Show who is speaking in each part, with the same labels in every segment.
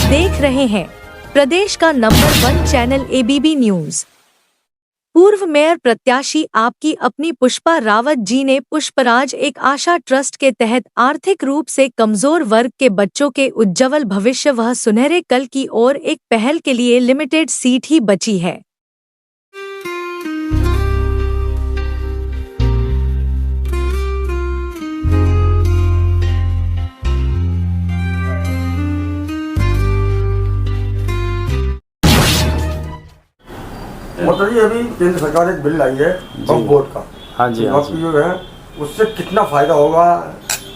Speaker 1: देख रहे हैं प्रदेश का नंबर 1 चैनल एबीपी न्यूज। पूर्व मेयर प्रत्याशी आपकी अपनी पुष्पा रावत जी ने पुष्पराज एक आशा ट्रस्ट के तहत आर्थिक रूप से कमजोर वर्ग के बच्चों के उज्ज्वल भविष्य व सुनहरे कल की ओर एक पहल के लिए लिमिटेड सीट ही बची है।
Speaker 2: मतलब ये अभी केंद्र सरकार एक बिल लाई है वक्फ बोर्ड का।
Speaker 3: हाँ जी,
Speaker 2: वक्फ जो है उससे कितना फायदा होगा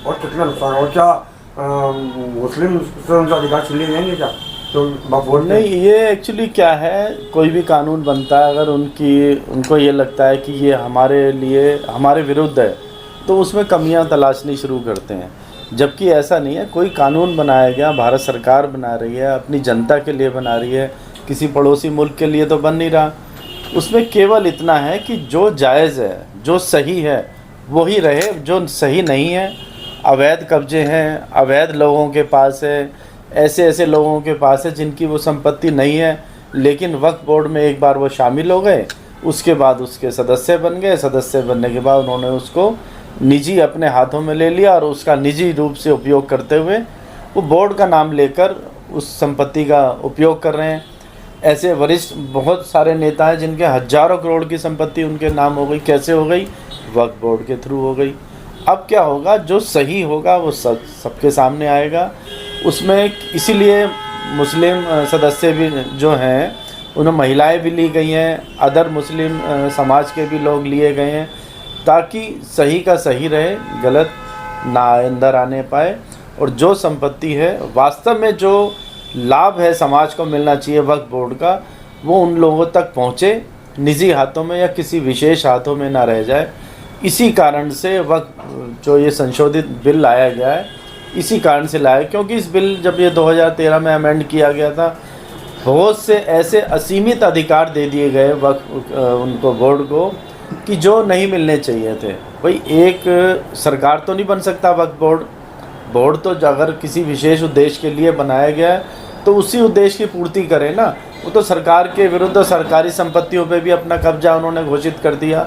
Speaker 2: और कितना नुकसान होगा? क्या मुस्लिम से उनका अधिकार छीन लिए जाएंगे क्या? तो वक्फ बोर्ड
Speaker 3: नहीं, ये एक्चुअली क्या है, कोई भी कानून बनता है अगर उनको ये लगता है कि ये हमारे लिए हमारे विरुद्ध है तो उसमें कमियां तलाशनी शुरू करते हैं। जबकि ऐसा नहीं है, कोई कानून बनाया गया, भारत सरकार बना रही है, अपनी जनता के लिए बना रही है, किसी पड़ोसी मुल्क के लिए तो बन नहीं रहा। उसमें केवल इतना है कि जो जायज़ है, जो सही है वही रहे, जो सही नहीं है, अवैध कब्जे हैं, अवैध लोगों के पास है, ऐसे लोगों के पास है जिनकी वो संपत्ति नहीं है लेकिन वक्फ बोर्ड में एक बार वो शामिल हो गए, उसके बाद उसके सदस्य बन गए। सदस्य बनने के बाद उन्होंने उसको निजी अपने हाथों में ले लिया और उसका निजी रूप से उपयोग करते हुए वो बोर्ड का नाम लेकर उस संपत्ति का उपयोग कर रहे हैं। ऐसे वरिष्ठ बहुत सारे नेता हैं जिनके हजारों करोड़ की संपत्ति उनके नाम हो गई। कैसे हो गई? वक्फ बोर्ड के थ्रू हो गई। अब क्या होगा, जो सही होगा वो सबके सामने आएगा। उसमें इसीलिए मुस्लिम सदस्य भी जो हैं उन्हें महिलाएं भी ली गई हैं, अदर मुस्लिम समाज के भी लोग लिए गए हैं ताकि सही का सही रहे, गलत ना अंदर आने पाए। और जो संपत्ति है वास्तव में जो लाभ है समाज को मिलना चाहिए वक्फ बोर्ड का, वो उन लोगों तक पहुँचे, निजी हाथों में या किसी विशेष हाथों में ना रह जाए। इसी कारण से वक्फ जो ये संशोधित बिल लाया गया है, इसी कारण से लाया, क्योंकि इस बिल जब ये 2013 में अमेंड किया गया था, बहुत से ऐसे असीमित अधिकार दे दिए गए वक्फ उनको बोर्ड को कि जो नहीं मिलने चाहिए थे। भाई एक सरकार तो नहीं बन सकता वक्फ बोर्ड तो अगर किसी विशेष उद्देश्य के लिए बनाया गया है तो उसी उद्देश्य की पूर्ति करें ना। वो तो सरकार के विरुद्ध सरकारी संपत्तियों पे भी अपना कब्जा उन्होंने घोषित कर दिया,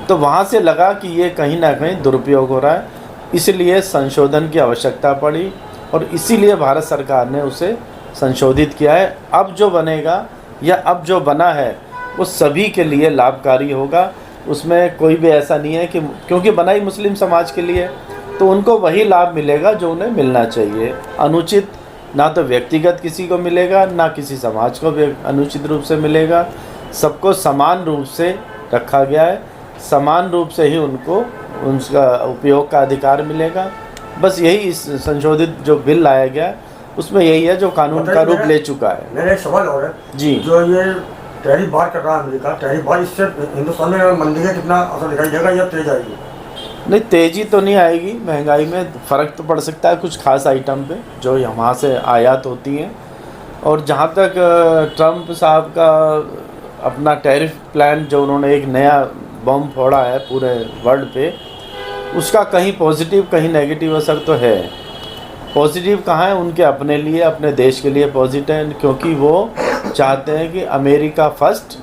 Speaker 3: तो वहाँ से लगा कि ये कहीं ना कहीं दुरुपयोग हो रहा है, इसलिए संशोधन की आवश्यकता पड़ी और इसीलिए भारत सरकार ने उसे संशोधित किया है। अब जो बनेगा या अब जो बना है वो सभी के लिए लाभकारी होगा। उसमें कोई भी ऐसा नहीं है कि क्योंकि बना ही मुस्लिम समाज के लिए तो उनको वही लाभ मिलेगा जो उन्हें मिलना चाहिए। अनुचित ना तो व्यक्तिगत किसी को मिलेगा, ना किसी समाज को अनुचित रूप से मिलेगा। सबको समान रूप से रखा गया है, समान रूप से ही उनको उनका उपयोग का अधिकार मिलेगा। बस यही इस संशोधित जो बिल लाया गया है उसमें यही है जो कानून का रूप ले चुका है।
Speaker 2: मेरा एक सवाल और है
Speaker 3: जी, जो
Speaker 2: ये टैरिफ बार कर रहा है अमेरिका, टैरिफ बार इससे हिंदुस्तान में मंदी का कितना असर दिखाई देगा या तेज आएगी?
Speaker 3: नहीं, तेज़ी तो नहीं आएगी, महंगाई में फ़र्क तो पड़ सकता है कुछ खास आइटम पे जो वहाँ से आयात होती हैं। और जहाँ तक ट्रंप साहब का अपना टैरिफ प्लान जो उन्होंने एक नया बम फोड़ा है पूरे वर्ल्ड पे, उसका कहीं पॉजिटिव कहीं नेगेटिव असर तो है। पॉजिटिव कहाँ है? उनके अपने लिए, अपने देश के लिए पॉजिटिव है, क्योंकि वो चाहते हैं कि अमेरिका फर्स्ट,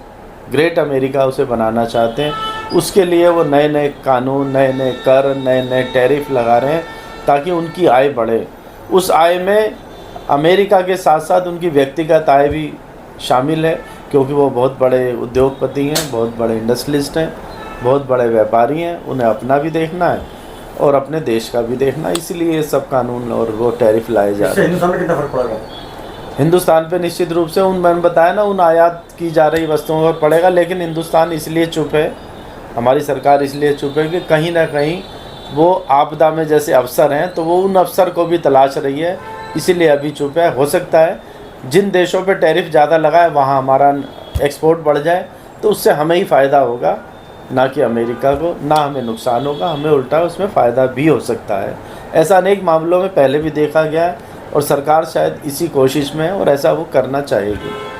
Speaker 3: ग्रेट अमेरिका उसे बनाना चाहते हैं। उसके लिए वो नए नए कानून, नए नए कर, नए नए टैरिफ लगा रहे हैं ताकि उनकी आय बढ़े। उस आय में अमेरिका के साथ साथ उनकी व्यक्तिगत आय भी शामिल है, क्योंकि वो बहुत बड़े उद्योगपति हैं, बहुत बड़े इंडस्ट्रियलिस्ट हैं, बहुत बड़े व्यापारी हैं। उन्हें अपना भी देखना है और अपने देश का भी देखना है, इसलिए ये सब कानून और वो टैरिफ लाए जा रहे हैं।
Speaker 2: हिंदुस्तान में कितना फर्क पड़ेगा?
Speaker 3: हिंदुस्तान पे निश्चित रूप से मैंने बताया ना, उन आयात की जा रही वस्तुओं पर पड़ेगा। लेकिन हिंदुस्तान इसलिए चुप है, हमारी सरकार इसलिए चुप है कि कहीं ना कहीं वो आपदा में जैसे अवसर हैं तो वो उन अवसर को भी तलाश रही है, इसीलिए अभी चुप है। हो सकता है जिन देशों पे टैरिफ ज़्यादा लगा है वहाँ हमारा एक्सपोर्ट बढ़ जाए तो उससे हमें ही फ़ायदा होगा, ना कि अमेरिका को। ना हमें नुकसान होगा, हमें उल्टा उसमें फ़ायदा भी हो सकता है। ऐसा अनेक मामलों में पहले भी देखा गया है और सरकार शायद इसी कोशिश में है और ऐसा वो करना चाहेगी।